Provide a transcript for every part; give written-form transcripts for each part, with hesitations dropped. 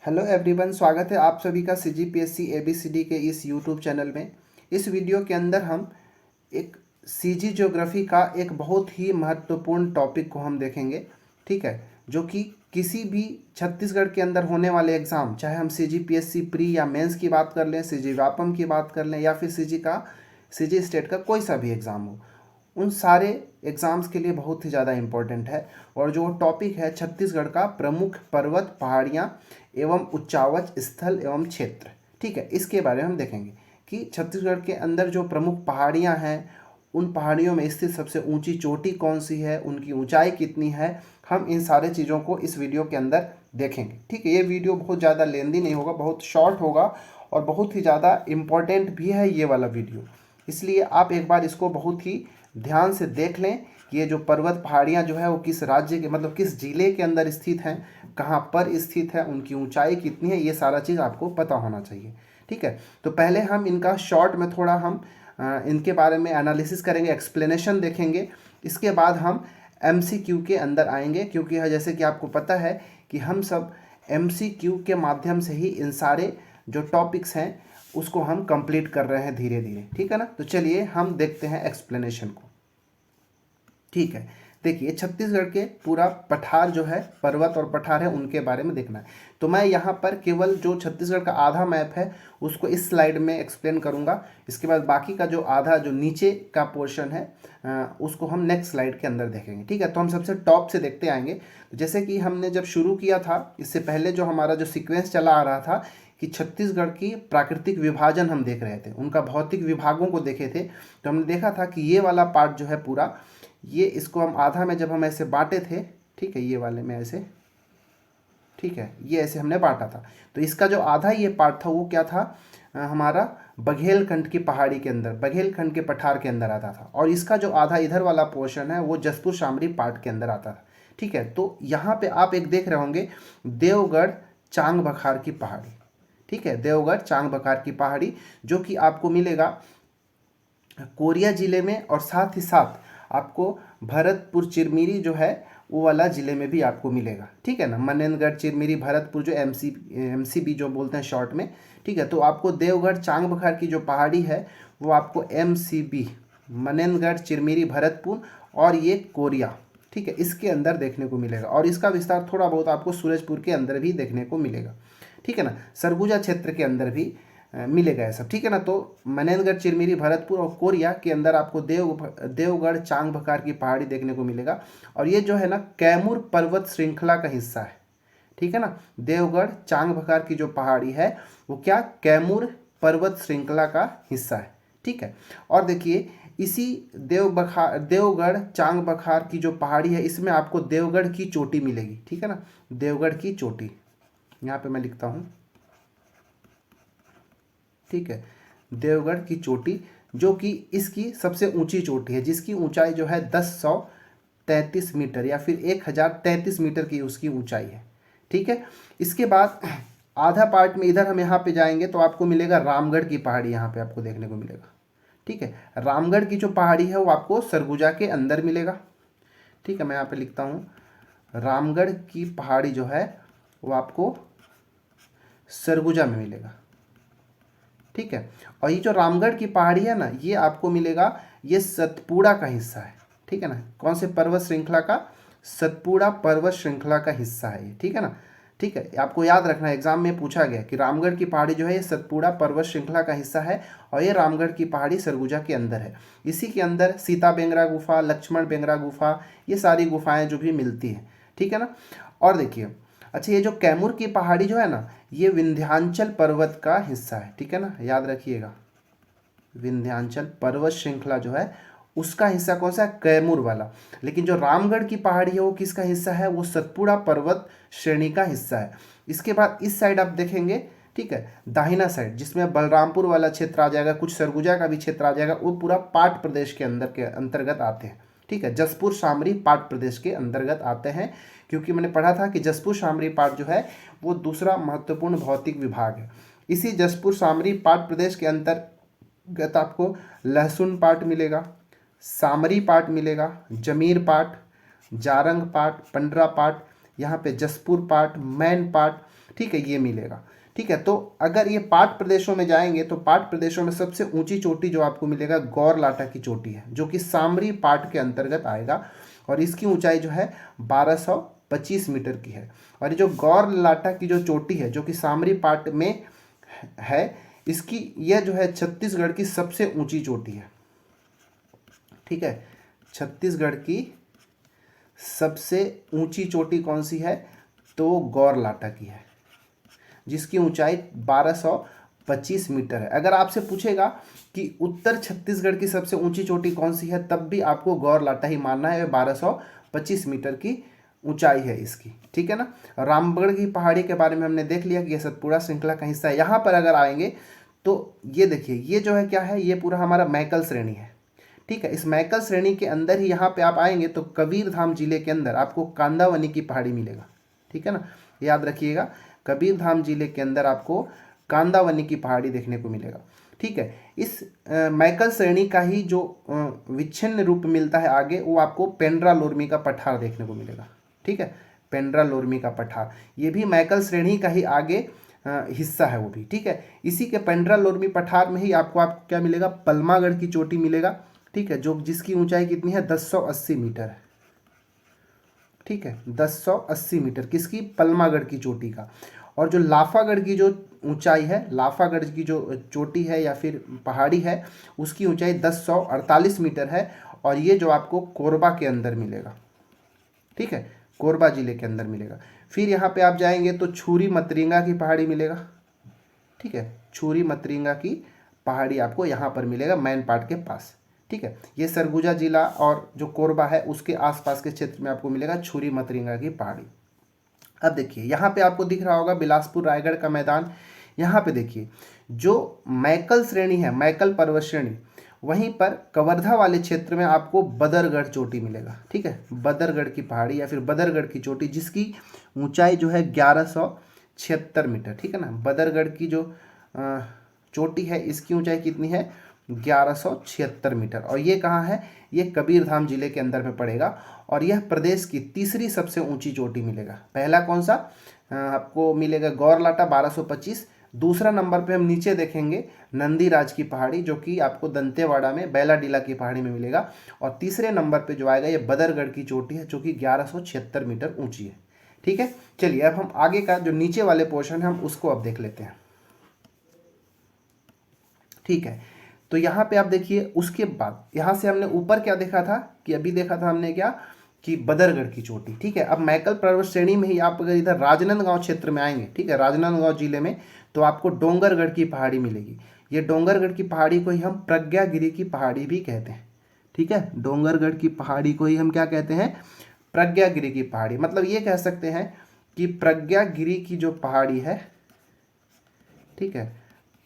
Hello everyone, स्वागत है आप सभी का CGPSC ABCD के इस यूट्यूब चैनल में। इस वीडियो के अंदर हम एक CG ज्योग्राफी का एक बहुत ही महत्वपूर्ण टॉपिक को हम देखेंगे, ठीक है, जो कि किसी भी छत्तीसगढ़ के अंदर होने वाले एग्ज़ाम, चाहे हम CGPSC प्री या मेंस की बात कर लें, CG व्यापम की बात कर लें या फिर CG स्टेट का कोई सा भी एग्ज़ाम हो, उन सारे एग्ज़ाम्स के लिए बहुत ही ज़्यादा इम्पोर्टेंट है। और जो टॉपिक है छत्तीसगढ़ का प्रमुख पर्वत, पहाड़ियाँ एवं उच्चावच स्थल एवं क्षेत्र, ठीक है, इसके बारे में हम देखेंगे कि छत्तीसगढ़ के अंदर जो प्रमुख पहाड़ियाँ हैं, उन पहाड़ियों में स्थित सबसे ऊंची चोटी कौन सी है, उनकी ऊंचाई कितनी है, हम इन सारे चीज़ों को इस वीडियो के अंदर देखेंगे। ठीक है, ये वीडियो बहुत ज़्यादा लेंदी नहीं होगा, बहुत शॉर्ट होगा और बहुत ही ज़्यादा इम्पॉर्टेंट भी है ये वाला वीडियो। इसलिए आप एक बार इसको बहुत ही ध्यान से देख लें कि ये जो पर्वत पहाड़ियाँ जो है वो किस राज्य के, मतलब किस जिले के अंदर स्थित हैं, कहाँ पर स्थित है, उनकी ऊंचाई कितनी है, ये सारा चीज़ आपको पता होना चाहिए। ठीक है, तो पहले हम इनका शॉर्ट में थोड़ा हम इनके बारे में एनालिसिस करेंगे, एक्सप्लेनेशन देखेंगे। इसके बाद हम MCQ के अंदर आएंगे, क्योंकि जैसे कि आपको पता है कि हम सब MCQ के माध्यम से ही इन सारे जो टॉपिक्स हैं उसको हम कंप्लीट कर रहे हैं धीरे धीरे। ठीक है ना, तो चलिए हम देखते हैं एक्सप्लेनेशन को। ठीक है, देखिए छत्तीसगढ़ के पूरा पठार जो है, पर्वत और पठार है, उनके बारे में देखना है। तो मैं यहाँ पर केवल जो छत्तीसगढ़ का आधा मैप है उसको इस स्लाइड में एक्सप्लेन करूँगा। इसके बाद बाकी का जो आधा, जो नीचे का पोर्शन है, उसको हम नेक्स्ट स्लाइड के अंदर देखेंगे। ठीक है, तो हम सबसे टॉप से देखते आएंगे। तो जैसे कि हमने जब शुरू किया था, इससे पहले जो हमारा जो सीक्वेंस चला आ रहा था कि छत्तीसगढ़ की प्राकृतिक विभाजन हम देख रहे थे, उनका भौतिक विभागों को देखे थे, तो हमने देखा था कि ये वाला पार्ट जो है पूरा, ये इसको हम आधा में जब हम ऐसे बांटे थे, ठीक है, ये वाले में ऐसे, ठीक है, ये ऐसे हमने बांटा था, तो इसका जो आधा ये पार्ट था वो क्या था, हमारा बघेलखंड की पहाड़ी के अंदर, बघेलखंड के पठार के अंदर आता था। और इसका जो आधा इधर वाला पोर्शन है वो जसपुर शामरी पार्ट के अंदर आता था। ठीक है, तो यहाँ पे आप एक देख रहे होंगे देवगढ़ चांग बखार की पहाड़ी। ठीक है, देवगढ़ चांग बखार की पहाड़ी जो कि आपको मिलेगा कोरिया जिले में, और साथ ही साथ आपको भरतपुर चिरमिरी जो है वो वाला ज़िले में भी आपको मिलेगा। ठीक है ना, मनेनगढ़ चिरमिरी भरतपुर, जो MCB जो बोलते हैं शॉर्ट में। ठीक है, तो आपको देवगढ़ चांग बखार की जो पहाड़ी है वो आपको MCB, मनेनगढ़ चिरमिरी भरतपुर और ये कोरिया, ठीक है, इसके अंदर देखने को मिलेगा। और इसका विस्तार थोड़ा बहुत आपको सूरजपुर के अंदर भी देखने को मिलेगा। ठीक है ना, सरगुजा क्षेत्र के अंदर भी मिलेगा ये सब। ठीक है ना, तो मनेनगढ़ चिरमिरी भरतपुर और कोरिया के अंदर आपको देवगढ़ चांग बखार की पहाड़ी देखने को मिलेगा। और ये जो है ना कैमूर पर्वत श्रृंखला का हिस्सा है। ठीक है ना, देवगढ़ चांग बखार की जो पहाड़ी है वो क्या, कैमूर पर्वत श्रृंखला का हिस्सा है। ठीक है, और देखिए इसी देवगढ़ चांग बखार की जो पहाड़ी है, इसमें आपको देवगढ़ की चोटी मिलेगी। ठीक है ना, देवगढ़ की चोटी, यहाँ पे मैं लिखता हूँ, ठीक है, देवगढ़ की चोटी जो कि इसकी सबसे ऊंची चोटी है, जिसकी ऊंचाई जो है 1033 मीटर या फिर 1033 मीटर की उसकी ऊंचाई है। ठीक है, इसके बाद आधा पार्ट में इधर हम यहाँ पे जाएंगे तो आपको मिलेगा रामगढ़ की पहाड़ी, यहाँ पे आपको देखने को मिलेगा। ठीक है, रामगढ़ की जो पहाड़ी है वो आपको सरगुजा के अंदर मिलेगा। ठीक है, मैं यहाँ पे लिखता हूँ, रामगढ़ की पहाड़ी जो है वो आपको सरगुजा में मिलेगा। ठीक है, और ये जो रामगढ़ की पहाड़ी है ना, ये आपको मिलेगा, ये सतपुड़ा का हिस्सा है। ठीक है ना, कौन से पर्वत श्रृंखला का, सतपुड़ा पर्वत श्रृंखला का हिस्सा है ये। ठीक है ना, ठीक है, आपको याद रखना है, एग्जाम में पूछा गया कि रामगढ़ की पहाड़ी जो है ये सतपुड़ा पर्वत श्रृंखला का हिस्सा है, और ये रामगढ़ की पहाड़ी सरगुजा के अंदर है। इसी के अंदर सीता बेंगरा गुफा, लक्ष्मण बेंगरा गुफा, ये सारी गुफाएं जो भी मिलती हैं। ठीक है ना, और देखिए, अच्छा, ये जो कैमूर की पहाड़ी जो है ना, ये विंध्याचल पर्वत का हिस्सा है। ठीक है ना, याद रखिएगा, विंध्याचल पर्वत श्रृंखला जो है उसका हिस्सा कौन सा है, कैमूर वाला। लेकिन जो रामगढ़ की पहाड़ी है वो किसका हिस्सा है, वो सतपुड़ा पर्वत श्रेणी का हिस्सा है। इसके बाद इस साइड आप देखेंगे, ठीक है, दाहिना साइड जिसमें बलरामपुर वाला क्षेत्र आ जाएगा, कुछ सरगुजा का भी क्षेत्र आ जाएगा, वो पूरा पाट प्रदेश के अंदर के अंतर्गत आते हैं। ठीक है, जसपुर शामरी पाट प्रदेश के अंतर्गत आते हैं, क्योंकि मैंने पढ़ा था कि जसपुर शामरी पाट जो है वो दूसरा महत्वपूर्ण भौतिक विभाग है। इसी जसपुर शामरी पाट प्रदेश के अंतर्गत आपको लहसुन पाट मिलेगा, सामरी पाट मिलेगा, जमीर पाट, जारंग पाट, पंडरा पाट, यहाँ पे जसपुर पाट, मैन पाट, ठीक है, ये मिलेगा। ठीक है, तो अगर ये पाट प्रदेशों में जाएंगे तो पाट प्रदेशों में सबसे ऊंची चोटी जो आपको मिलेगा गौरलाटा की चोटी है, जो कि सामरी पाट के अंतर्गत आएगा और इसकी ऊंचाई जो है 1225 मीटर की है। और ये जो गौरलाटा की जो चोटी है जो कि सामरी पाट में है, इसकी यह जो है छत्तीसगढ़ की सबसे ऊंची चोटी है। ठीक है, छत्तीसगढ़ की सबसे ऊंची चोटी कौन सी है? तो गौरलाटा की है, जिसकी ऊंचाई 1225 मीटर है। अगर आपसे पूछेगा कि उत्तर छत्तीसगढ़ की सबसे ऊंची चोटी कौन सी है, तब भी आपको गौरलाटा ही मानना है। 1225 मीटर की ऊंचाई है इसकी। ठीक है ना। रामगढ़ की पहाड़ी के बारे में हमने देख लिया कि यह सतपुड़ा श्रृंखला का हिस्सा है। यहाँ पर अगर आएंगे तो ये देखिए, ये जो है क्या है, ये पूरा हमारा मैकल श्रेणी है। ठीक है, इस मैकल श्रेणी के अंदर ही यहाँ पे आप आएंगे तो कबीरधाम जिले के अंदर आपको कांदावनी की पहाड़ी मिलेगा। ठीक है ना, याद रखिएगा, कबीरधाम जिले के अंदर आपको कांदावनी की पहाड़ी देखने को मिलेगा। ठीक है, इस मैकल श्रेणी का ही जो विच्छिन्न रूप मिलता है आगे, वो आपको पेंड्रा लोरमी का पठार देखने को मिलेगा। ठीक है, पेंड्रा लोरमी का पठार, ये भी मैकल श्रेणी का ही आगे हिस्सा है वो भी। ठीक है, इसी के पेंड्रा लोरमी पठार में ही आपको क्या मिलेगा? पलमागढ़ की चोटी मिलेगा। ठीक है, जो जिसकी ऊंचाई कितनी है? 1080 मीटर है। ठीक है, 1080 मीटर किसकी? पलमागढ़ की चोटी का। और जो लाफागढ़ की जो ऊंचाई है, लाफागढ़ की जो चोटी है या फिर पहाड़ी है, उसकी ऊंचाई 1048 मीटर है। और ये जो आपको कोरबा के अंदर मिलेगा। ठीक है, कोरबा जिले के अंदर मिलेगा। फिर यहाँ पे आप जाएंगे तो छुरी मतरिंगा की पहाड़ी मिलेगा। ठीक है, छुरी मतरिंगा की पहाड़ी आपको यहाँ पर मिलेगा, मैनपाट के पास। ठीक है, ये सरगुजा जिला और जो कोरबा है उसके आसपास के क्षेत्र में आपको मिलेगा छुरी मतरिंगा की पहाड़ी। अब देखिए, यहाँ पे आपको दिख रहा होगा बिलासपुर रायगढ़ का मैदान। यहाँ पे देखिए, जो मैकल श्रेणी है, मैकल पर्वत श्रेणी, वहीं पर कवर्धा वाले क्षेत्र में आपको बदरगढ़ चोटी मिलेगा। ठीक है, बदरगढ़ की पहाड़ी या फिर बदरगढ़ की चोटी, जिसकी ऊंचाई जो है 1176 मीटर। ठीक है ना, बदरगढ़ की जो चोटी है, इसकी ऊंचाई कितनी है? 1176 मीटर। और ये कहाँ है? ये कबीरधाम जिले के अंदर में पड़ेगा। और यह प्रदेश की तीसरी सबसे ऊंची चोटी मिलेगा। पहला कौन सा आपको मिलेगा? गौरलाटा 1225। दूसरा नंबर पे हम नीचे देखेंगे नंदीराज की पहाड़ी, जो कि आपको दंतेवाड़ा में बैलाडीला की पहाड़ी में मिलेगा। और तीसरे नंबर पे जो आएगा ये बदरगढ़ की चोटी है, जो कि 1176 मीटर ऊंची है। ठीक है, चलिए अब हम आगे का जो नीचे वाले पोर्शन है हम उसको अब देख लेते हैं। ठीक है, तो यहाँ पे आप देखिए, उसके बाद यहाँ से हमने ऊपर क्या देखा था कि अभी देखा था हमने क्या कि बदरगढ़ की चोटी। ठीक है, अब मैकल पर्वत श्रेणी में ही आप अगर इधर राजनांदगांव क्षेत्र में आएंगे, ठीक है, राजनांदगांव जिले में, तो आपको डोंगरगढ़ की पहाड़ी मिलेगी। ये डोंगरगढ़ की पहाड़ी को ही हम प्रज्ञागिरी की पहाड़ी भी कहते हैं। ठीक है, डोंगरगढ़ की पहाड़ी को ही हम क्या कहते हैं? प्रज्ञागिरी की पहाड़ी। मतलब ये कह सकते हैं कि प्रज्ञागिरी की जो पहाड़ी है, ठीक है,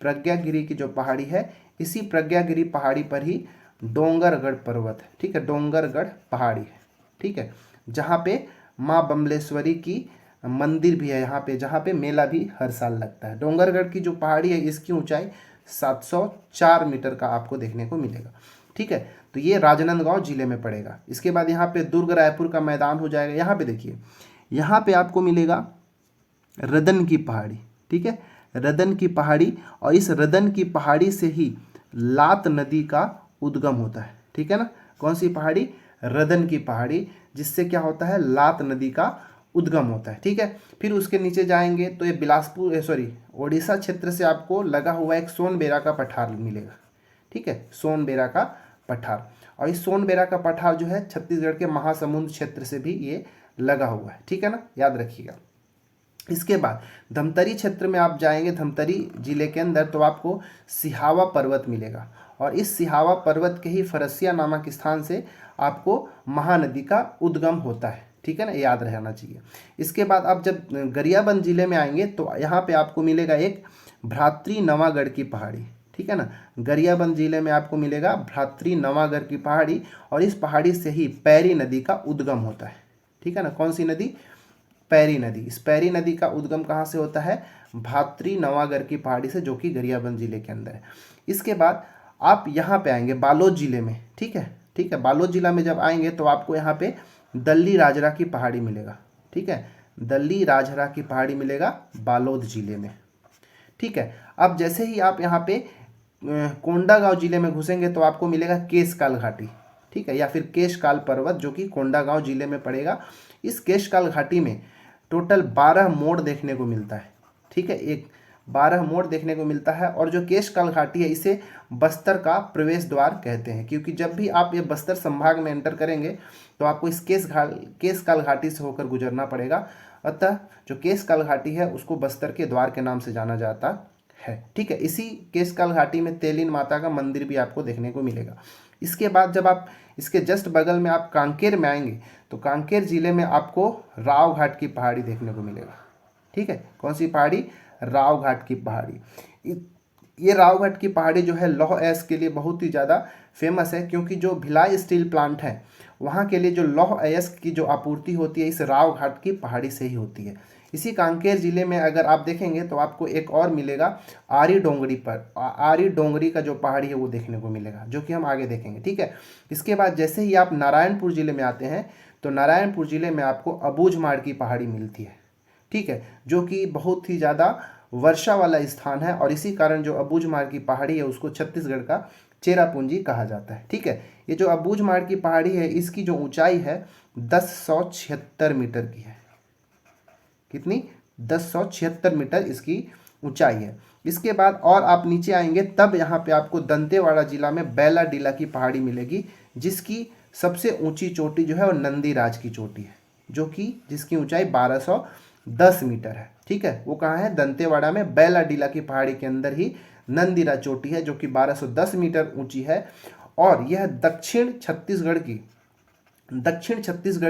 प्रज्ञागिरी की जो पहाड़ी है, इसी प्रज्ञागिरी पहाड़ी पर ही डोंगरगढ़ पर्वत है। ठीक है, डोंगरगढ़ पहाड़ी है। ठीक है, जहाँ पे माँ बमलेश्वरी की मंदिर भी है यहाँ पे, जहाँ पे मेला भी हर साल लगता है। डोंगरगढ़ की जो पहाड़ी है, इसकी ऊंचाई 704 मीटर का आपको देखने को मिलेगा। ठीक है, तो ये राजनांदगांव जिले में पड़ेगा। इसके बाद यहाँ पे दुर्ग रायपुर का मैदान हो जाएगा। यहाँ पे देखिए, यहाँ पे आपको मिलेगा रदन की पहाड़ी। ठीक है, रदन की पहाड़ी, और इस रदन की पहाड़ी से ही लात नदी का उद्गम होता है। ठीक है ना, कौन सी पहाड़ी? रदन की पहाड़ी, जिससे क्या होता है? लात नदी का उद्गम होता है। ठीक है, फिर उसके नीचे जाएंगे तो ये बिलासपुर ओडिशा क्षेत्र से आपको लगा हुआ एक सोनबेरा का पठार मिलेगा। ठीक है, सोनबेरा का पठार, और इस सोनबेरा का पठार जो है छत्तीसगढ़ के महासमुंद क्षेत्र से भी ये लगा हुआ है। ठीक है ना, याद रखिएगा। इसके बाद धमतरी क्षेत्र में आप जाएंगे, धमतरी जिले के अंदर, तो आपको सिहावा पर्वत मिलेगा। और इस सिहावा पर्वत के ही फरसिया नामक स्थान से आपको महानदी का उद्गम होता है। ठीक है ना, याद रहना चाहिए। इसके बाद आप जब गरियाबंद जिले में आएंगे तो यहाँ पे आपको मिलेगा एक भ्रातृ नवागढ़ की पहाड़ी। ठीक है ना, गरियाबंद जिले में आपको मिलेगा भ्रातृ नवागढ़ की पहाड़ी, और इस पहाड़ी से ही पैरी नदी का उद्गम होता है। ठीक है ना, कौन सी नदी? पैरी नदी। इस पैरी नदी का उद्गम कहाँ से होता है? भ्रातृ नवागढ़ की पहाड़ी से, जो कि गरियाबंद जिले के अंदर है। इसके बाद आप यहाँ पे आएंगे बालोद जिले में। ठीक है, ठीक है, बालोद जिला में जब आएंगे तो आपको यहाँ पे दल्ली राजरा की पहाड़ी मिलेगा। ठीक है, दल्ली राजहरा की पहाड़ी मिलेगा बालोद जिले में। ठीक है, अब जैसे ही आप यहाँ पे कोंडागांव जिले में घुसेंगे तो आपको मिलेगा केशकाल घाटी। ठीक है, या फिर केशकाल पर्वत, जो कि कोंडागांव जिले में पड़ेगा। इस केशकाल घाटी में टोटल 12 मोड़ देखने को मिलता है। ठीक है, एक 12 मोड़ देखने को मिलता है। और जो केशकाल घाटी है इसे बस्तर का प्रवेश द्वार कहते हैं, क्योंकि जब भी आप ये बस्तर संभाग में एंटर करेंगे तो आपको इस केशकाल घाटी से होकर गुजरना पड़ेगा। अतः जो केशकाल घाटी है उसको बस्तर के द्वार के नाम से जाना जाता है। ठीक है, इसी केशकाल घाटी में तेलिन माता का मंदिर भी आपको देखने को मिलेगा। इसके बाद जब आप इसके जस्ट बगल में आप कांकेर में आएंगे तो कांकेर जिले में आपको राव घाट की पहाड़ी देखने को मिलेगा। ठीक है, कौन सी पहाड़ी? राव घाट की पहाड़ी। ये राव घाट की पहाड़ी जो है लौह अयस्क के लिए बहुत ही ज़्यादा फेमस है, क्योंकि जो भिलाई स्टील प्लांट है वहाँ के लिए जो लौह अयस्क की जो आपूर्ति होती है इस राव घाट की पहाड़ी से ही होती है। इसी कांकेर जिले में अगर आप देखेंगे तो आपको एक और मिलेगा आरी डोंगरी पर। आरी डोंगरी का जो पहाड़ी है वो देखने को मिलेगा, जो कि हम आगे देखेंगे। ठीक है, इसके बाद जैसे ही आप नारायणपुर जिले में आते हैं तो नारायणपुर जिले में आपको अबूझमाड़ की पहाड़ी मिलती है। ठीक है, जो कि बहुत ही ज़्यादा वर्षा वाला स्थान है, और इसी कारण जो अबूझमाड़ की पहाड़ी है उसको छत्तीसगढ़ का चेरापूंजी कहा जाता है। ठीक है, ये जो अबूझमाड़ की पहाड़ी है इसकी जो ऊंचाई है 1076 मीटर की है। कितनी? 1076 मीटर इसकी ऊंचाई है। इसके बाद और आप नीचे आएंगे तब यहाँ पे आपको दंतेवाड़ा जिला में बैलाडीला की पहाड़ी मिलेगी, जिसकी सबसे ऊंची चोटी जो है वो नंदीराज की चोटी है, जो कि जिसकी ऊंचाई 1210 मीटर है। ठीक है, वो कहाँ है? दंतेवाड़ा में बैलाडीला की पहाड़ी के अंदर ही नंदीराज चोटी है, जो कि 1210 मीटर ऊंची है। और यह दक्षिण छत्तीसगढ़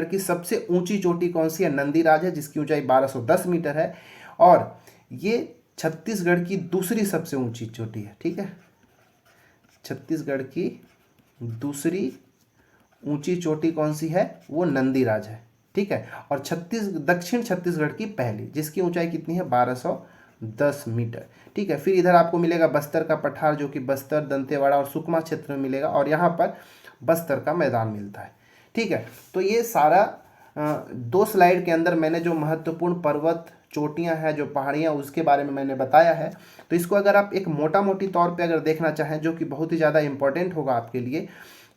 की सबसे ऊंची चोटी कौन सी है? नंदीराज है, जिसकी ऊंचाई 1210 मीटर है। और ये छत्तीसगढ़ की दूसरी सबसे ऊंची चोटी है। ठीक है, छत्तीसगढ़ की दूसरी ऊंची चोटी कौन सी है? वो नंदीराज है। ठीक है, और दक्षिण छत्तीसगढ़ की पहली, जिसकी ऊंचाई कितनी है? 1210 मीटर। ठीक है, फिर इधर आपको मिलेगा बस्तर का पठार, जो कि बस्तर, दंतेवाड़ा और सुकमा क्षेत्र में मिलेगा, और यहाँ पर बस्तर का मैदान मिलता है। ठीक है, तो ये सारा 2 स्लाइड के अंदर मैंने जो महत्वपूर्ण पर्वत, चोटियां हैं, जो पहाड़ियां, उसके बारे में मैंने बताया है। तो इसको अगर आप एक मोटी तौर पे अगर देखना चाहें, जो कि बहुत ही ज़्यादा इंपॉर्टेंट होगा आपके लिए,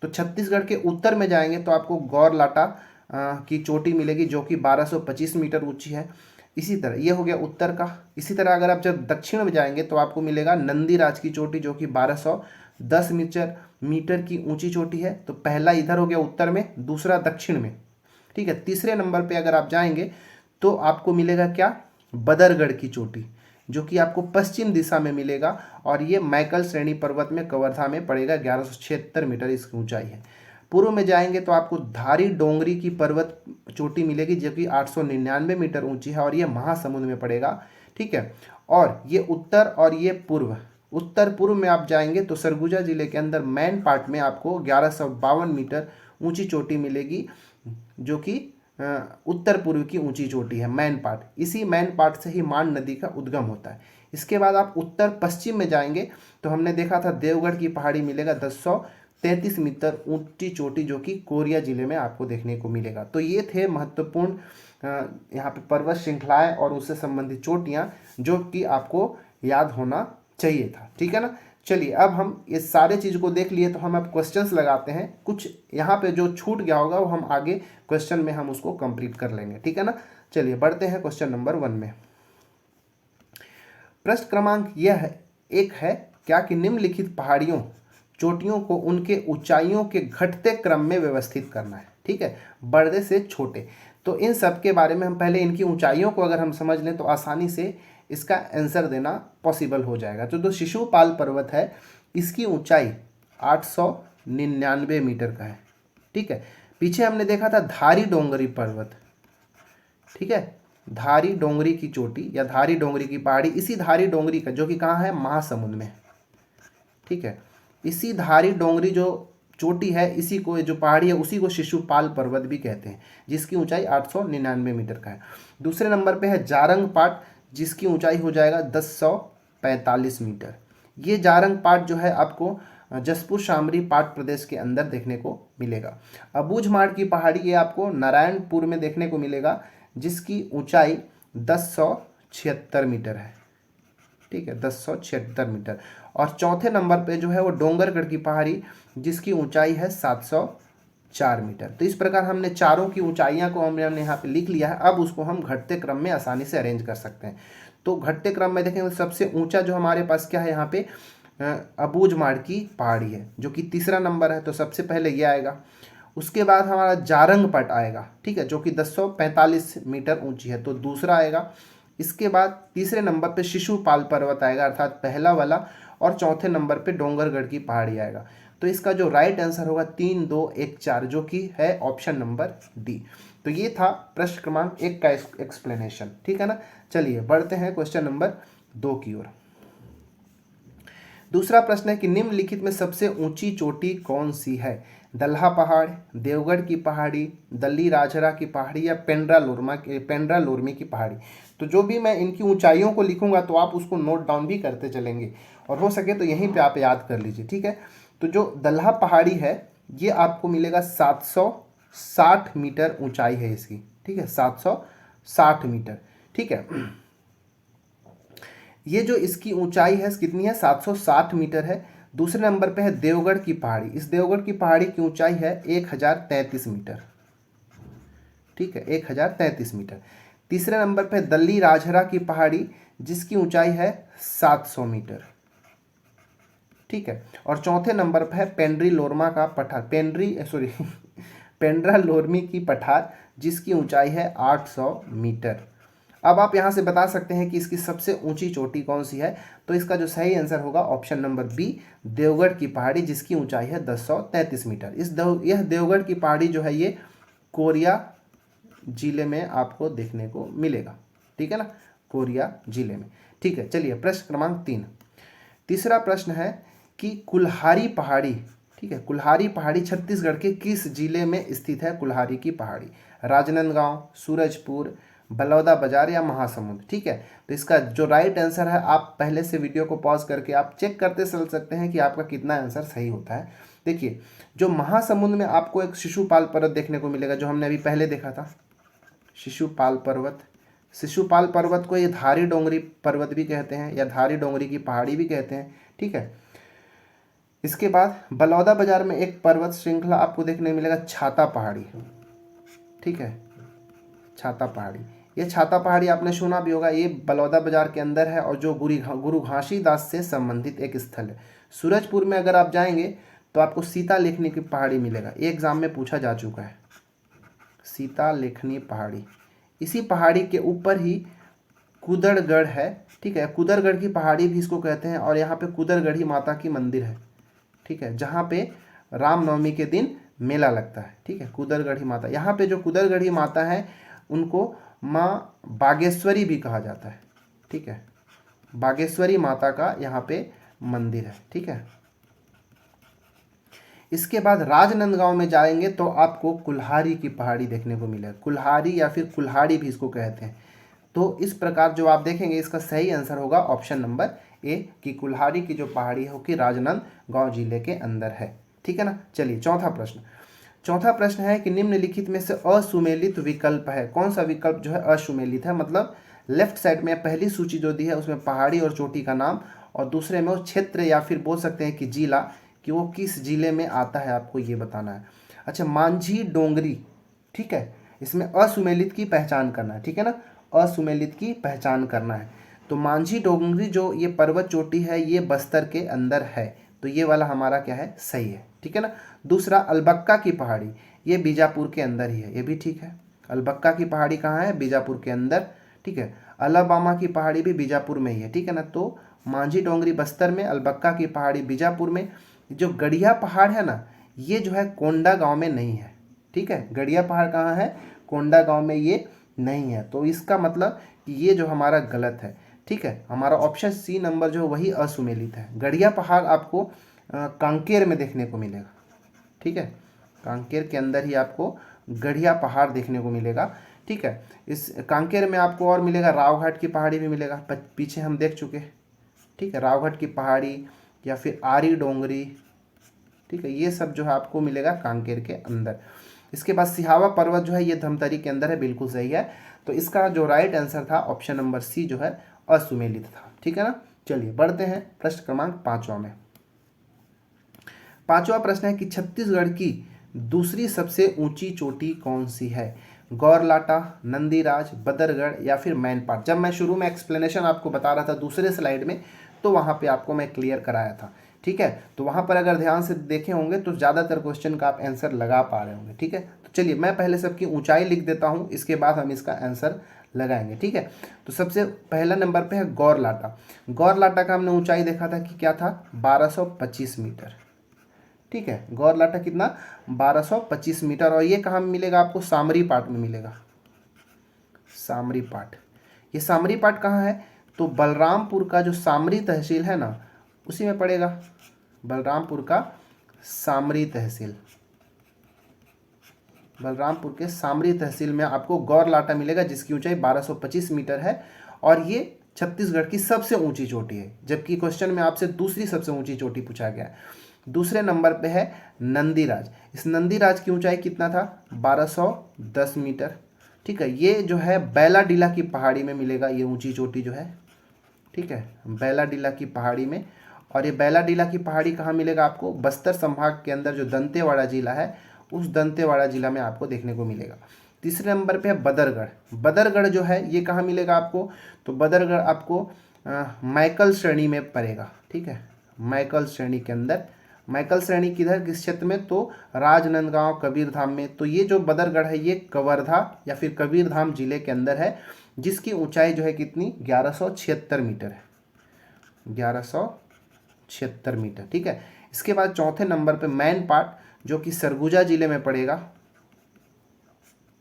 तो छत्तीसगढ़ के उत्तर में जाएंगे तो आपको गौरलाटा की चोटी मिलेगी, जो कि 1225 मीटर ऊंची है। इसी तरह ये हो गया उत्तर का। इसी तरह अगर आप जब दक्षिण में जाएंगे तो आपको मिलेगा नंदीराज की चोटी, जो कि 1210 मीटर की ऊंची चोटी है। तो पहला इधर हो गया उत्तर में, दूसरा दक्षिण में। ठीक है, तीसरे नंबर पे अगर आप जाएंगे तो आपको मिलेगा क्या? बदरगढ़ की चोटी, जो कि आपको पश्चिम दिशा में मिलेगा, और ये मैकल श्रेणी पर्वत में कवर्धा में पड़ेगा। 1176 मीटर इसकी ऊंचाई है। पूर्व में जाएंगे तो आपको धारी डोंगरी की पर्वत चोटी मिलेगी, जो कि 899 मीटर ऊंची है, और ये महासमुंद में पड़ेगा। ठीक है, और ये उत्तर और ये पूर्व। उत्तर पूर्व में आप जाएंगे तो सरगुजा जिले के अंदर मैन पार्ट में आपको 1152 मीटर ऊंची चोटी मिलेगी, जो कि उत्तर पूर्व की ऊंची चोटी है, मैन पार्ट। इसी मैन पार्ट से ही मान नदी का उद्गम होता है। इसके बाद आप उत्तर पश्चिम में जाएंगे तो हमने देखा था देवगढ़ की पहाड़ी मिलेगा 1033 मीटर ऊंची चोटी, जो कि कोरिया जिले में आपको देखने को मिलेगा। तो ये थे महत्वपूर्ण यहाँ पे पर्वत श्रृंखलाएं और उससे संबंधित चोटियाँ, जो कि आपको याद होना चाहिए था। ठीक है ना। चलिए, अब हम ये सारे चीज़ को देख लिए तो हम अब क्वेश्चंस लगाते हैं। कुछ यहाँ पे जो छूट गया होगा वो हम आगे क्वेश्चन में हम उसको कंप्लीट कर लेंगे। ठीक है ना। चलिए बढ़ते हैं क्वेश्चन नंबर 1 में। प्रश्न क्रमांक यह एक है, क्या कि निम्नलिखित पहाड़ियों चोटियों को उनके ऊंचाइयों के घटते क्रम में व्यवस्थित करना है। ठीक है, बड़े से छोटे। तो इन सब के बारे में हम पहले इनकी ऊंचाइयों को अगर हम समझ लें तो आसानी से इसका आंसर देना पॉसिबल हो जाएगा। तो जो शिशुपाल पर्वत है इसकी ऊंचाई 899 मीटर का है। ठीक है, पीछे हमने देखा था धारी डोंगरी पर्वत। ठीक है, धारी डोंगरी की चोटी या धारी डोंगरी की पहाड़ी, इसी धारी डोंगरी का, जो कि कहाँ है? महासमुंद में। ठीक है, इसी धारी डोंगरी जो चोटी है, इसी को, जो पहाड़ी है उसी को शिशुपाल पर्वत भी कहते हैं, जिसकी ऊंचाई 899 मीटर का है। दूसरे नंबर पे है जारंग पाट, जिसकी ऊंचाई हो जाएगा 1045 मीटर। ये जारंग पाट जो है आपको जसपुर शामरी पाट प्रदेश के अंदर देखने को मिलेगा। अबूझमाड़ की पहाड़ी ये आपको नारायणपुर में देखने को मिलेगा, जिसकी ऊंचाई 1076 मीटर है। ठीक है, 1076 मीटर। और चौथे नंबर पे जो है वो डोंगरगढ़ की पहाड़ी, जिसकी ऊंचाई है 704 मीटर। तो इस प्रकार हमने चारों की ऊंचाइयां को हमने यहाँ पे लिख लिया है। अब उसको हम घटते क्रम में आसानी से अरेंज कर सकते हैं। तो घटते क्रम में देखेंगे, सबसे ऊंचा जो हमारे पास क्या है यहाँ पे, अबूझमाड़ की पहाड़ी है, जो कि तीसरा नंबर है, तो सबसे पहले ये आएगा। उसके बाद हमारा जारंग पट आएगा, ठीक है, जो कि 1045 मीटर ऊंची है, तो दूसरा आएगा। इसके बाद तीसरे नंबर पे शिशुपाल पर्वत आएगा, अर्थात पहला वाला। और चौथे नंबर पे डोंगरगढ़ की पहाड़ी आएगा। तो इसका जो राइट आंसर होगा 3, 2, 1, 4, जो कि है ऑप्शन नंबर डी। तो ये था प्रश्न क्रमांक 1 का एक्सप्लेनेशन। ठीक है ना। चलिए बढ़ते हैं क्वेश्चन नंबर 2 की ओर। दूसरा प्रश्न है कि निम्नलिखित में सबसे ऊंची चोटी कौन सी है? दल्हा पहाड़, देवगढ़ की पहाड़ी, दल्ली राजहरा की पहाड़ी, या पेंड्रा लोरमी की पहाड़ी। तो जो भी मैं इनकी ऊंचाइयों को लिखूंगा तो आप उसको नोट डाउन भी करते चलेंगे, और हो सके तो यहीं पे आप याद कर लीजिए। ठीक है। तो जो दल्हा पहाड़ी है ये आपको मिलेगा 760 मीटर ऊंचाई है इसकी। ठीक है, 760 मीटर। ठीक है, ये जो इसकी ऊंचाई है कितनी है, 760 मीटर है। दूसरे नंबर पे है देवगढ़ की पहाड़ी। इस देवगढ़ की पहाड़ी की ऊंचाई है 1033 मीटर। ठीक है, 1033 मीटर। तीसरे नंबर पे दल्ली राजहरा की पहाड़ी, जिसकी ऊंचाई है 700 मीटर। ठीक है। और चौथे नंबर पर है पेंड्री लोरमा का पठार, पेंड्रा लोरमी की पठार, जिसकी ऊंचाई है 800 मीटर। अब आप यहां से बता सकते हैं कि इसकी सबसे ऊंची चोटी कौन सी है। तो इसका जो सही आंसर होगा ऑप्शन नंबर बी, देवगढ़ की पहाड़ी, जिसकी ऊंचाई है 1033 मीटर। यह देवगढ़ की पहाड़ी जो है ये कोरिया जिले में आपको देखने को मिलेगा। ठीक है ना, कोरिया जिले में। ठीक है, चलिए प्रश्न क्रमांक 3। तीसरा प्रश्न है कि कुल्हारी पहाड़ी, ठीक है, कुल्हारी पहाड़ी छत्तीसगढ़ के किस जिले में स्थित है? कुल्हारी की पहाड़ी, राजनांदगांव, सूरजपुर, बलौदाबाजार या महासमुंद। ठीक है। तो इसका जो राइट आंसर है, आप पहले से वीडियो को पॉज करके आप चेक करते चल सकते हैं कि आपका कितना आंसर सही होता है। देखिए, जो महासमुंद में आपको एक शिशुपाल पर्वत देखने को मिलेगा, जो हमने अभी पहले देखा था, शिशुपाल पर्वत। शिशुपाल पर्वत को ये धारी डोंगरी पर्वत भी कहते हैं, या धारी डोंगरी की पहाड़ी भी कहते हैं। ठीक है। इसके बाद बलौदाबाजार में एक पर्वत श्रृंखला आपको देखने मिलेगा, छाता पहाड़ी। ठीक है, छाता पहाड़ी। ये छाता पहाड़ी आपने सुना भी होगा, ये बलौदाबाजार के अंदर है, और जो गुरु घासीदास से संबंधित एक स्थल है। सूरजपुर में अगर आप जाएंगे तो आपको सीता लेखनी की पहाड़ी मिलेगा, ये एग्जाम में पूछा जा चुका है, सीता लेखनी पहाड़ी। इसी पहाड़ी के ऊपर ही कुदरगढ़ है। ठीक है, कुदरगढ़ की पहाड़ी भी इसको कहते हैं, और यहाँ पे कुदरगढ़ी माता की मंदिर है। ठीक है, जहाँ पे रामनवमी के दिन मेला लगता है। ठीक है, कुदरगढ़ी माता, यहाँ पे जो कुदरगढ़ी माता है उनको माँ बागेश्वरी भी कहा जाता है। ठीक है, बागेश्वरी माता का यहाँ पे मंदिर है। ठीक है। इसके बाद राजनांदगांव में जाएंगे तो आपको कुल्हारी की पहाड़ी देखने को मिलेगा, कुल्हारी या फिर कुल्हाड़ी भी इसको कहते हैं। तो इस प्रकार जो आप देखेंगे, इसका सही आंसर होगा ऑप्शन नंबर ए, कि कुल्हारी की जो पहाड़ी है कि राजनांदगांव जिले के अंदर है। ठीक है ना। चलिए चौथा प्रश्न। चौथा प्रश्न है कि निम्नलिखित में से असुमेलित विकल्प है। कौन सा विकल्प जो है असुमेलित है? मतलब लेफ्ट साइड में पहली सूची जो दी है उसमें पहाड़ी और चोटी का नाम, और दूसरे में वो क्षेत्र या फिर बोल सकते हैं कि जिला, कि वो किस जिले में आता है, आपको ये बताना है। अच्छा, मांझी डोंगरी। ठीक है, इसमें असुमेलित की पहचान करना है। ठीक है ना, असुमेलित की पहचान करना है। तो मांझी डोंगरी जो ये पर्वत चोटी है ये बस्तर के अंदर है, तो ये वाला हमारा क्या है, सही है। ठीक है ना। दूसरा अलबक्का की पहाड़ी, ये बीजापुर के अंदर ही है, ये भी ठीक है। अलबक्का की पहाड़ी कहाँ है? बीजापुर के अंदर। ठीक है। अलबामा की पहाड़ी भी बीजापुर में ही है। ठीक है ना। तो मांझी डोंगरी बस्तर में, अलबक्का की पहाड़ी बीजापुर में। जो गड़िया पहाड़ है ना, ये जो है कोंडा गांव में नहीं है। ठीक है, गड़िया पहाड़ कहाँ है? कोंडा गांव में ये नहीं है। तो इसका मतलब कि ये जो हमारा गलत है। ठीक है, हमारा ऑप्शन सी नंबर जो वही असुमेलित है। गड़िया पहाड़ आपको कांकेर में देखने को मिलेगा। ठीक है, कांकेर के अंदर ही आपको गड़िया पहाड़ देखने को मिलेगा। ठीक है, इस कांकेर में आपको और मिलेगा, रावघाट की पहाड़ी भी मिलेगा, पीछे हम देख चुके। ठीक है, रावघाट की पहाड़ी या फिर आरी डोंगरी। ठीक है, ये सब जो है आपको मिलेगा कांकेर के अंदर। इसके बाद सिहावा पर्वत जो है ये धमतरी के अंदर है, बिल्कुल सही है। तो इसका जो राइट आंसर था ऑप्शन नंबर सी जो है असुमेलित था। ठीक है ना। चलिए बढ़ते हैं प्रश्न क्रमांक 5वां में। 5वां प्रश्न है कि छत्तीसगढ़ की दूसरी सबसे ऊंची चोटी कौन सी है? गौरलाटा, नंदीराज, बदरगढ़ या फिर मैनपाट। जब मैं शुरू में एक्सप्लेनेशन आपको बता रहा था दूसरे स्लाइड में, तो वहाँ पे आपको मैं क्लियर कराया था। ठीक है, तो वहाँ पर अगर ध्यान से देखे होंगे तो ज़्यादातर क्वेश्चन का आप आंसर लगा पा रहे होंगे। ठीक है, तो चलिए मैं पहले सबकी ऊंचाई लिख देता हूँ, इसके बाद हम इसका आंसर लगाएंगे। ठीक है, तो सबसे पहला नंबर पे है गौरलाटा। गौरलाटा का हमने ऊंचाई देखा था कि क्या था, 1225 मीटर। ठीक है, गौरलाटा कितना, 1225 मीटर। और ये कहाँ मिलेगा आपको, सामरी पाट में मिलेगा। सामरी पाट, ये सामरी पाट कहाँ है, तो बलरामपुर का जो सामरी तहसील है ना, उसी में पड़ेगा। बलरामपुर का सामरी तहसील, बलरामपुर के सामरी तहसील में आपको गौरलाटा मिलेगा, जिसकी ऊंचाई 1225 मीटर है। और ये छत्तीसगढ़ की सबसे ऊंची चोटी है, जबकि क्वेश्चन में आपसे दूसरी सबसे ऊंची चोटी पूछा गया है। दूसरे नंबर पे है नंदीराज। इस नंदीराज की ऊंचाई कितना था, 1210 मीटर। ठीक है, ये जो है बैलाडीला की पहाड़ी में मिलेगा, ये ऊंची चोटी जो है। ठीक है, बैलाडीला की पहाड़ी में। और ये बैलाडीला की पहाड़ी कहाँ मिलेगा आपको, बस्तर संभाग के अंदर जो दंतेवाड़ा जिला है, उस दंतेवाड़ा जिला में आपको देखने को मिलेगा। तीसरे नंबर पे है बदरगढ़। बदरगढ़ जो है ये कहाँ मिलेगा आपको, तो बदरगढ़ आपको मैकल श्रेणी में पड़ेगा। ठीक है, मैकल श्रेणी के अंदर। मैकल श्रेणी किधर, किस क्षेत्र में, तो राजनांदगांव कबीरधाम में। तो ये जो बदरगढ़ है ये कवर्धा या फिर कबीरधाम जिले के अंदर है, जिसकी ऊंचाई जो है कितनी, 1176 मीटर है। 1176 मीटर। ठीक है, इसके बाद चौथे नंबर पे मैनपाट, जो कि सरगुजा जिले में पड़ेगा।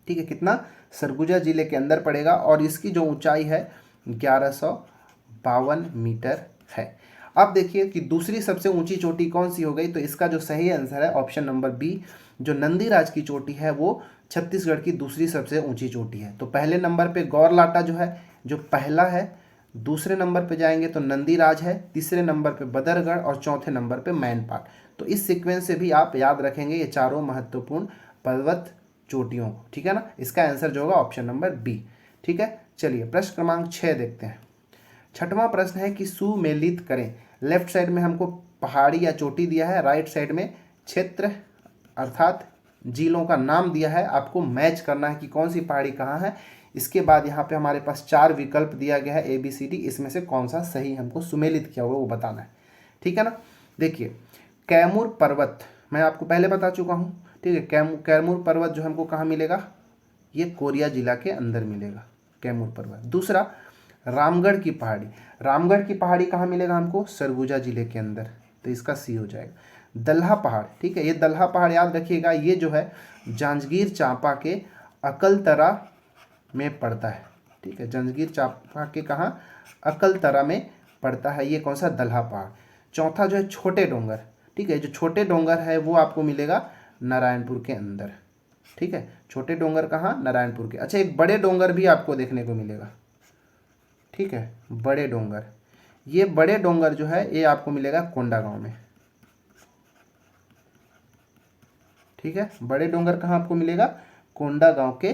ठीक है, कितना, सरगुजा जिले के अंदर पड़ेगा, और इसकी जो ऊंचाई है 1152 मीटर है। अब देखिए कि दूसरी सबसे ऊंची चोटी कौन सी हो गई, तो इसका जो सही आंसर है ऑप्शन नंबर बी, जो नंदीराज की चोटी है वो छत्तीसगढ़ की दूसरी सबसे ऊंची चोटी है। तो पहले नंबर पे गौरलाटा जो है, जो पहला है। दूसरे नंबर पे जाएंगे तो नंदीराज है, तीसरे नंबर पे बदरगढ़, और चौथे नंबर पे मैनपाट। तो इस सीक्वेंस से भी आप याद रखेंगे ये चारों महत्वपूर्ण पर्वत चोटियों को। ठीक है ना, इसका आंसर जो होगा ऑप्शन नंबर बी। ठीक है, चलिए प्रश्न क्रमांक 6 देखते हैं। छठवां प्रश्न है कि सुमेलित करें। लेफ्ट साइड में हमको पहाड़ी या चोटी दिया है, राइट साइड में क्षेत्र अर्थात जिलों का नाम दिया है। आपको मैच करना है कि कौन सी पहाड़ी कहाँ है। इसके बाद यहाँ पे हमारे पास 4 विकल्प दिया गया है ABCD, इसमें से कौन सा सही हमको सुमेलित किया हुआ वो बताना है। ठीक है ना, देखिए कैमूर पर्वत मैं आपको पहले बता चुका हूँ। ठीक है, कैमूर पर्वत जो हमको कहाँ मिलेगा, ये कोरिया जिला के अंदर मिलेगा कैमूर पर्वत। दूसरा रामगढ़ की पहाड़ी, रामगढ़ की पहाड़ी कहाँ मिलेगा हमको, सरगुजा जिले के अंदर, तो इसका सी हो जाएगा। दल्हा पहाड़, ठीक है, ये दल्हा पहाड़ याद रखिएगा, ये जो है जांजगीर चांपा के अकलतरा में पड़ता है। ठीक है, जांजगीर चांपा के कहाँ, अकलतरा में पड़ता है ये कौन सा, दल्हा पहाड़। चौथा जो है छोटे डोंगर। ठीक है, जो छोटे डोंगर है वो आपको मिलेगा नारायणपुर के अंदर। ठीक है, छोटे डोंगर कहाँ, नारायणपुर के। अच्छा, एक बड़े डोंगर भी आपको देखने को मिलेगा। ठीक है, बड़े डोंगर, ये बड़े डोंगर जो है ये आपको मिलेगा कोंडागांव में। ठीक है, बड़े डोंगर कहाँ आपको मिलेगा, कोंडागांव के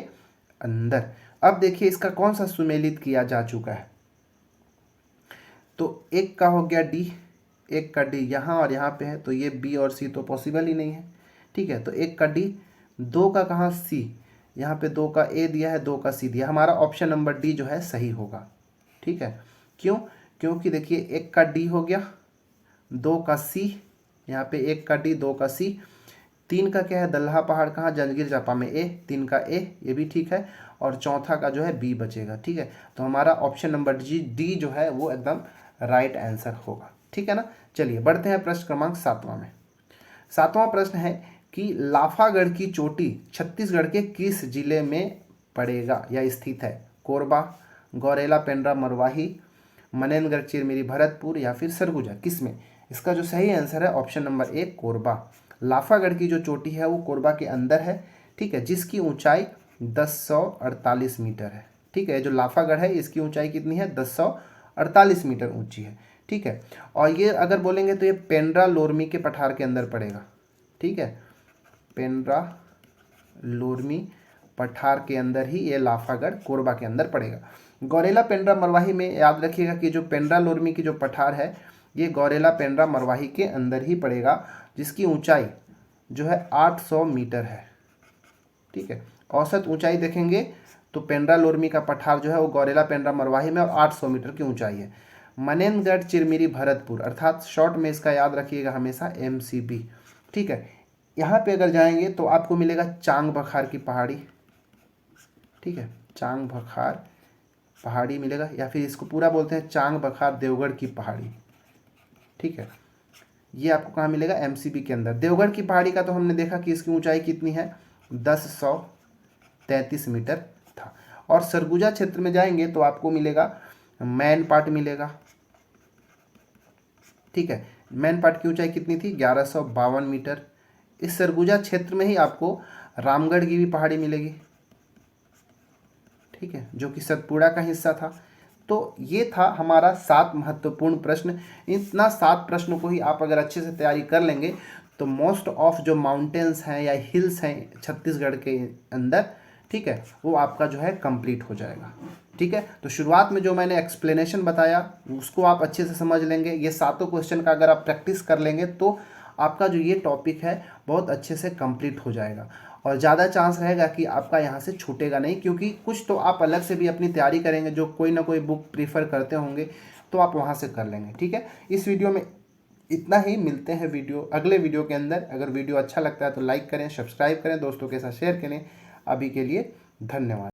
अंदर। अब देखिए इसका कौन सा सुमेलित किया जा चुका है, तो एक का हो गया डी, एक का डी यहाँ और यहाँ पे है, तो ये बी और सी तो पॉसिबल ही नहीं है। ठीक है, तो एक का डी, दो का कहाँ सी, यहाँ पे दो का ए दिया है, दो का सी दिया, हमारा ऑप्शन नंबर डी जो है सही होगा। ठीक है, क्यों, क्योंकि देखिए एक का डी हो गया, दो का सी, यहाँ पे एक का डी, दो का सी, तीन का क्या है, दल्हा पहाड़ कहाँ, जांजगीर चांपा में ए, तीन का ए, ये भी ठीक है, और चौथा का जो है बी बचेगा। ठीक है, तो हमारा ऑप्शन नंबर डी जो है वो एकदम राइट आंसर होगा। ठीक है ना, चलिए बढ़ते हैं प्रश्न क्रमांक 7वां में। 7वां प्रश्न है कि लाफागढ़ की चोटी छत्तीसगढ़ के किस जिले में पड़ेगा या स्थित है, कोरबा, गौरेला पेंड्रा मरवाही, मनेन्द्रगढ़ चिरमिरी भरतपुर या फिर सरगुजा, किस में। इसका जो सही आंसर है option number A, Korba. Lafagarh की जो चोटी है वो कोरबा के अंदर है। ठीक है, जिसकी ऊंचाई 1048 मीटर है। ठीक है, जो लाफागढ़ है इसकी ऊंचाई कितनी है, 1048 मीटर ऊंची है। ठीक है, और ये अगर बोलेंगे तो ये पेंड्रा लोरमी के पठार के अंदर पड़ेगा। ठीक है, पेंड्रा लोरमी पठार के अंदर ही, ये लाफागढ़ कोरबा के अंदर पड़ेगा। गौरेला पेंड्रा मरवाही में याद रखिएगा कि जो पेंड्रा लोरमी की जो पठार है ये गौरेला पेंड्रा मरवाही के अंदर ही पड़ेगा, जिसकी ऊंचाई जो है 800 मीटर है। ठीक है, औसत ऊंचाई देखेंगे तो पेंड्रा लोरमी का पठार जो है वो गौरेला पेंड्रा मरवाही में और 800 मीटर की ऊंचाई है। मनेनगढ़ चिरमिरी भरतपुर, अर्थात शॉर्ट में इसका याद रखिएगा हमेशा MCB। ठीक है, यहाँ पे अगर जाएंगे तो आपको मिलेगा चांग बखार की पहाड़ी। ठीक है, चांग बखार पहाड़ी मिलेगा, या फिर इसको पूरा बोलते हैं चांग बखार देवगढ़ की पहाड़ी। ठीक है, ये आपको कहाँ मिलेगा? MCB के अंदर। देवगढ़ की पहाड़ी का तो हमने देखा कि इसकी ऊंचाई कितनी है, 1033 मीटर था। और सरगुजा क्षेत्र में जाएंगे तो आपको मिलेगा मैन पाट मिलेगा। ठीक है, मैन पाट की ऊंचाई कितनी थी? 1152 मीटर। इस सरगुजा क्षेत्र में ही आपको रामगढ़ की भी पहाड़ी मिलेगी। ठीक है, जो कि सतपुड़ा का हिस्सा था। तो ये था हमारा 7 महत्वपूर्ण प्रश्न। इतना 7 प्रश्नों को ही आप अगर अच्छे से तैयारी कर लेंगे तो मोस्ट ऑफ जो माउंटेन्स हैं या हिल्स हैं छत्तीसगढ़ के अंदर, ठीक है, वो आपका जो है कंप्लीट हो जाएगा। ठीक है, तो शुरुआत में जो मैंने एक्सप्लेनेशन बताया उसको आप अच्छे से समझ लेंगे। ये 7 क्वेश्चन का अगर आप प्रैक्टिस कर लेंगे तो आपका जो ये टॉपिक है बहुत अच्छे से कंप्लीट हो जाएगा, और ज़्यादा चांस रहेगा कि आपका यहाँ से छूटेगा नहीं, क्योंकि कुछ तो आप अलग से भी अपनी तैयारी करेंगे, जो कोई ना कोई बुक प्रीफर करते होंगे तो आप वहाँ से कर लेंगे। ठीक है, इस वीडियो में इतना ही। मिलते हैं अगले वीडियो के अंदर। अगर वीडियो अच्छा लगता है तो लाइक करें, सब्सक्राइब करें, दोस्तों के साथ शेयर करें। अभी के लिए धन्यवाद।